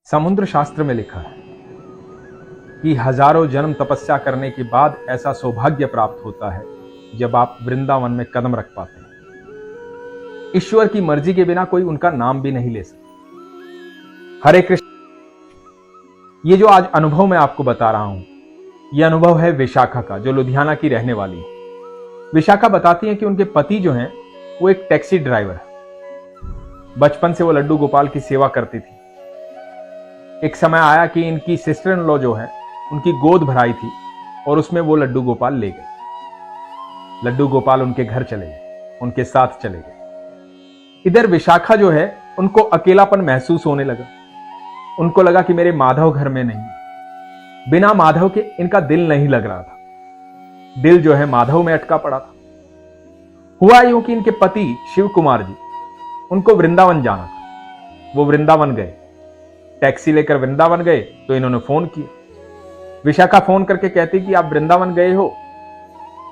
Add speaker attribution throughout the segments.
Speaker 1: समुद्र शास्त्र में लिखा है कि हजारों जन्म तपस्या करने के बाद ऐसा सौभाग्य प्राप्त होता है जब आप वृंदावन में कदम रख पाते हैं। ईश्वर की मर्जी के बिना कोई उनका नाम भी नहीं ले सकता। हरे कृष्ण। ये जो आज अनुभव मैं आपको बता रहा हूं, यह अनुभव है विशाखा का, जो लुधियाना की रहने वाली है। विशाखा बताती है कि उनके पति जो हैं वो एक टैक्सी ड्राइवर है। बचपन से वो लड्डू गोपाल की सेवा करती थी। एक समय आया कि इनकी सिस्टर इन लॉ जो है उनकी गोद भराई थी और उसमें वो लड्डू गोपाल ले गए। लड्डू गोपाल उनके घर चले गए, उनके साथ चले गए। इधर विशाखा जो है उनको अकेलापन महसूस होने लगा। उनको लगा कि मेरे माधव घर में नहीं, बिना माधव के इनका दिल नहीं लग रहा था। दिल जो है माधव में अटका पड़ा था। हुआ यूं कि इनके पति शिव कुमार जी, उनको वृंदावन जाना था। वो वृंदावन गए, टैक्सी लेकर वृंदावन गए तो इन्होंने फोन किया। विशाखा फोन करके कहती कि आप वृंदावन गए हो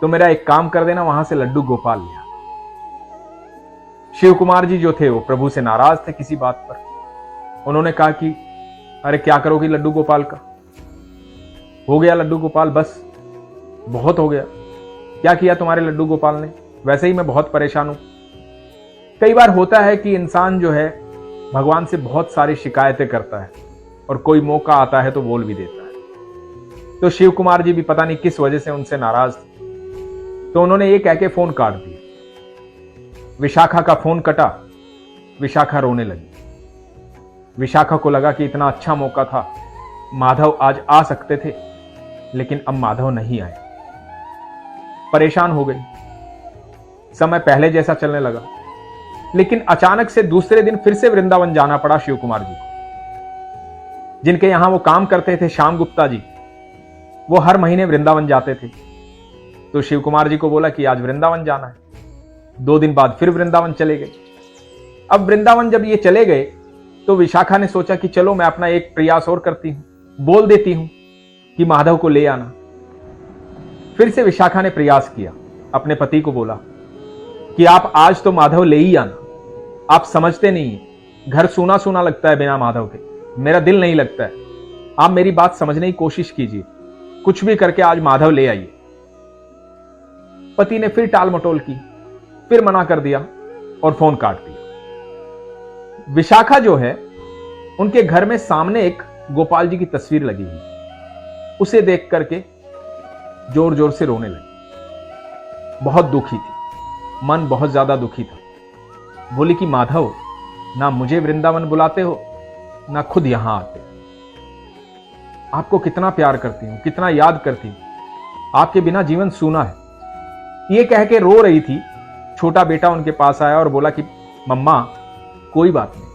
Speaker 1: तो मेरा एक काम कर देना, वहां से लड्डू गोपाल लिया। शिव कुमार जी जो थे वो प्रभु से नाराज थे किसी बात पर। उन्होंने कहा कि अरे क्या करोगी लड्डू गोपाल का, हो गया लड्डू गोपाल, बस बहुत हो गया। क्या किया तुम्हारे लड्डू गोपाल ने, वैसे ही मैं बहुत परेशान हूं। कई बार होता है कि इंसान जो है भगवान से बहुत सारी शिकायतें करता है और कोई मौका आता है तो बोल भी देता है। तो शिव कुमार जी भी पता नहीं किस वजह से उनसे नाराज थे, तो उन्होंने ये कह के फोन काट दिया। विशाखा का फोन कटा, विशाखा रोने लगी। विशाखा को लगा कि इतना अच्छा मौका था, माधव आज आ सकते थे, लेकिन अब माधव नहीं आए। परेशान हो गई। समय पहले जैसा चलने लगा, लेकिन अचानक से दूसरे दिन फिर से वृंदावन जाना पड़ा शिव कुमार जी को। जिनके यहां वो काम करते थे, श्याम गुप्ता जी, वो हर महीने वृंदावन जाते थे। तो शिव कुमार जी को बोला कि आज वृंदावन जाना है। 2 दिन बाद फिर वृंदावन चले गए। अब वृंदावन जब ये चले गए तो विशाखा ने सोचा कि चलो मैं अपना एक प्रयास और करती हूं, बोल देती हूं कि माधव को ले आना। फिर से विशाखा ने प्रयास किया, अपने पति को बोला कि आप आज तो माधव ले ही आना। आप समझते नहीं है, घर सूना सूना लगता है बिना माधव के, मेरा दिल नहीं लगता है। आप मेरी बात समझने की कोशिश कीजिए, कुछ भी करके आज माधव ले आइए। पति ने फिर टाल मटोल की, फिर मना कर दिया और फोन काट दिया। विशाखा जो है उनके घर में सामने एक गोपाल जी की तस्वीर लगी हुई, उसे देख करके जोर जोर से रोने लगी। बहुत दुखी थी, मन बहुत ज्यादा दुखी था। बोली कि माधव, ना मुझे वृंदावन बुलाते हो, ना खुद यहां आते। आपको कितना प्यार करती हूं, कितना याद करती हूं, आपके बिना जीवन सूना है। ये कह के रो रही थी। छोटा बेटा उनके पास आया और बोला कि मम्मा कोई बात नहीं,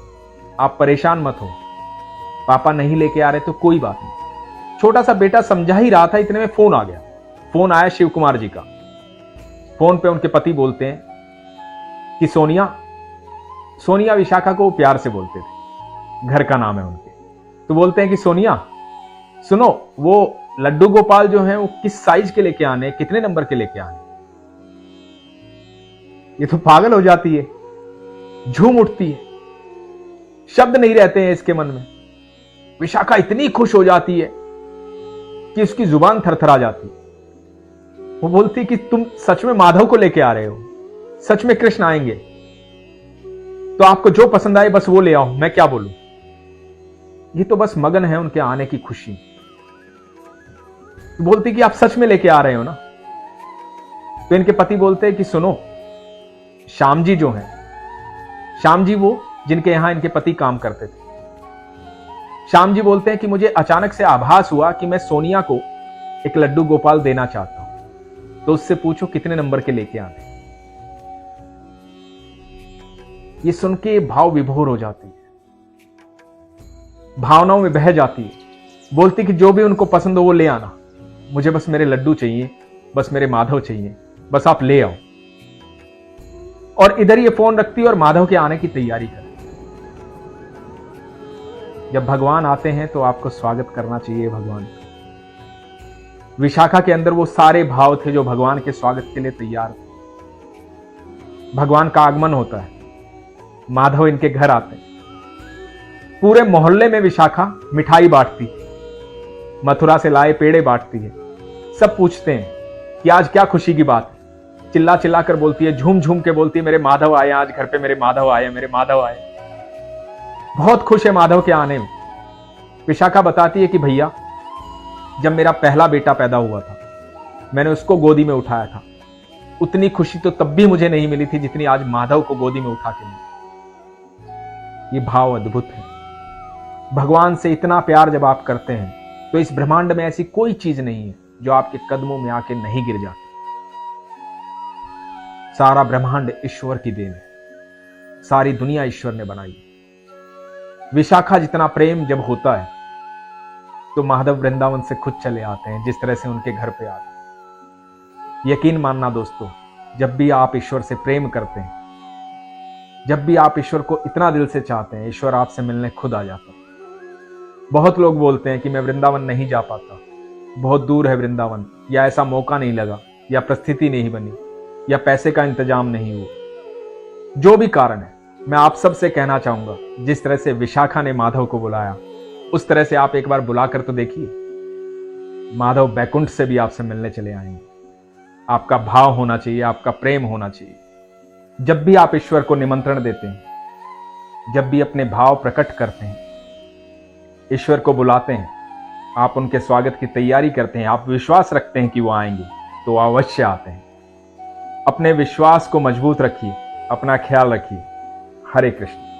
Speaker 1: आप परेशान मत हो, पापा नहीं लेके आ रहे तो कोई बात नहीं। छोटा सा बेटा समझा ही रहा था, इतने में फोन आ गया। फोन आया शिव कुमार जी का। फोन पे उनके पति बोलते हैं कि सोनिया। सोनिया विशाखा को प्यार से बोलते थे, घर का नाम है उनके। तो बोलते हैं कि सोनिया सुनो, वो लड्डू गोपाल जो है वो किस साइज के लेके आने, कितने नंबर के लेके आने। ये तो पागल हो जाती है, झूम उठती है, शब्द नहीं रहते हैं इसके मन में। विशाखा इतनी खुश हो जाती है कि उसकी जुबान थरथरा जाती है। वो बोलती कि तुम सच में माधव को लेके आ रहे हो, सच में कृष्ण आएंगे तो आपको जो पसंद आए बस वो ले आओ, मैं क्या बोलूं। ये तो बस मगन है उनके आने की खुशी। तो बोलती कि आप सच में लेके आ रहे हो ना। तो इनके पति बोलते हैं कि सुनो, श्याम जी जो हैं, श्याम जी वो जिनके यहां इनके पति काम करते थे, श्याम जी बोलते हैं कि मुझे अचानक से आभास हुआ कि मैं सोनिया को एक लड्डू गोपाल देना चाहता हूं, तो उससे पूछो कितने नंबर के लेके आने। ये सुन के भाव विभोर हो जाती है, भावनाओं में बह जाती है। बोलती कि जो भी उनको पसंद हो वो ले आना, मुझे बस मेरे लड्डू चाहिए, बस मेरे माधव चाहिए, बस आप ले आओ। और इधर ये फोन रखती और माधव के आने की तैयारी करती। जब भगवान आते हैं तो आपको स्वागत करना चाहिए भगवान का। विशाखा के अंदर वो सारे भाव थे जो भगवान के स्वागत के लिए तैयार थे। भगवान का आगमन होता है, माधव इनके घर आते हैं। पूरे मोहल्ले में विशाखा मिठाई बांटती है, मथुरा से लाए पेड़े बांटती है। सब पूछते हैं कि आज क्या खुशी की बात है। चिल्ला चिल्ला कर बोलती है, झूम झूम के बोलती है, मेरे माधव आए आज घर पे, मेरे माधव आए, मेरे माधव आए। बहुत खुश है माधव के आने में। विशाखा बताती है कि भैया, जब मेरा पहला बेटा पैदा हुआ था, मैंने उसको गोदी में उठाया था, उतनी खुशी तो तब भी मुझे नहीं मिली थी जितनी आज माधव को गोदी में उठा के मिली। ये भाव अद्भुत है। भगवान से इतना प्यार जब आप करते हैं तो इस ब्रह्मांड में ऐसी कोई चीज नहीं है जो आपके कदमों में आके नहीं गिर जाती। सारा ब्रह्मांड ईश्वर की देन है, सारी दुनिया ईश्वर ने बनाई। विशाखा जितना प्रेम जब होता है तो माधव वृंदावन से खुद चले आते हैं, जिस तरह से उनके घर पे आते हैं। यकीन मानना दोस्तों, जब भी आप ईश्वर से प्रेम करते हैं, जब भी आप ईश्वर को इतना दिल से चाहते हैं, ईश्वर आपसे मिलने खुद आ जाता है। बहुत लोग बोलते हैं कि मैं वृंदावन नहीं जा पाता, बहुत दूर है वृंदावन, या ऐसा मौका नहीं लगा, या परिस्थिति नहीं बनी, या पैसे का इंतजाम नहीं हुआ। जो भी कारण है, मैं आप सब से कहना चाहूंगा, जिस तरह से विशाखा ने माधव को बुलाया, उस तरह से आप एक बार बुलाकर तो देखिए। माधव बैकुंठ से भी आपसे मिलने चले आएंगे। आपका भाव होना चाहिए, आपका प्रेम होना चाहिए। जब भी आप ईश्वर को निमंत्रण देते हैं, जब भी अपने भाव प्रकट करते हैं, ईश्वर को बुलाते हैं, आप उनके स्वागत की तैयारी करते हैं, आप विश्वास रखते हैं कि वो आएंगे, तो अवश्य आते हैं। अपने विश्वास को मजबूत रखिए, अपना ख्याल रखिए। हरे कृष्ण।